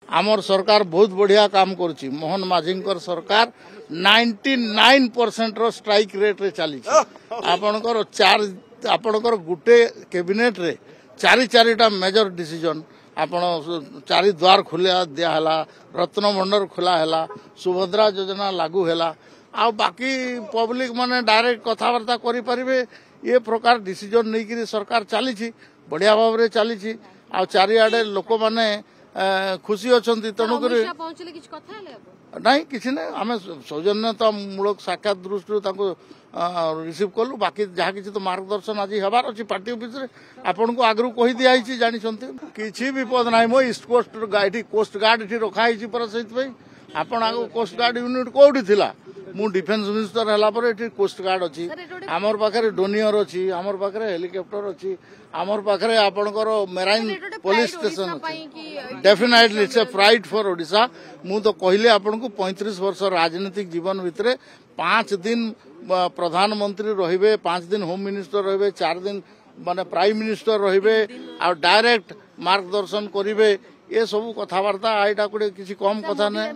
आमर सरकार बहुत बढ़िया काम करुच्ची मोहन माझींकर सरकार 99% स्ट्राइक रेट रे चली आपणकर गुटे कैबिनेट रे चारिटा मेजर डिसीजन आपण चारि द्वार खुला दियाला रत्न भंडार खोला है सुभद्रा योजना लागू है आ बाकी पब्लिक माने डायरेक्ट कथबार्ता करें ये प्रकार डिसीजन नहीं करी सरकार चली बढ़िया भाव में चली आ चारिआडे लोक माने खुशी अच्छा तेणुक नहीं किसी ना आम सौजन्यतामूलक साक्षात दृष्टि रिसीव कलु बाकी जहाँ किसी तो मार्गदर्शन आज हबार अच्छी पार्टी ऑफिस रे आपन को आगरू कही दिखाई जानते किसी विपद ना मो ईस्ट कोस्ट कोस्ट गार्ड ये रखाई पर से आपण आग कोस्ट गार्ड यूनिट कौटी थिला मु डिफेन्स मिनिस्टर है कोस्ट गार्ड अच्छी आमर पाखे डोनियर अच्छी आमर पाखे हेलिकॉप्टर अच्छी आमर पाखे आपणकर मेराइन पुलिस स्टेशन अच्छी definitely it's a pride for Odisha मु तो कहले आपन को 35 वर्ष राजनीतिक जीवन भितर 5 दिन प्रधानमंत्री रहिबे 5 दिन होम मिनिस्टर रहिबे 4 दिन माने प्राइम मिनिस्टर रहिबे आ डायरेक्ट मार्गदर्शन करिवे ये सब कथबार्ता आईटा किसी कम कथा नहीं।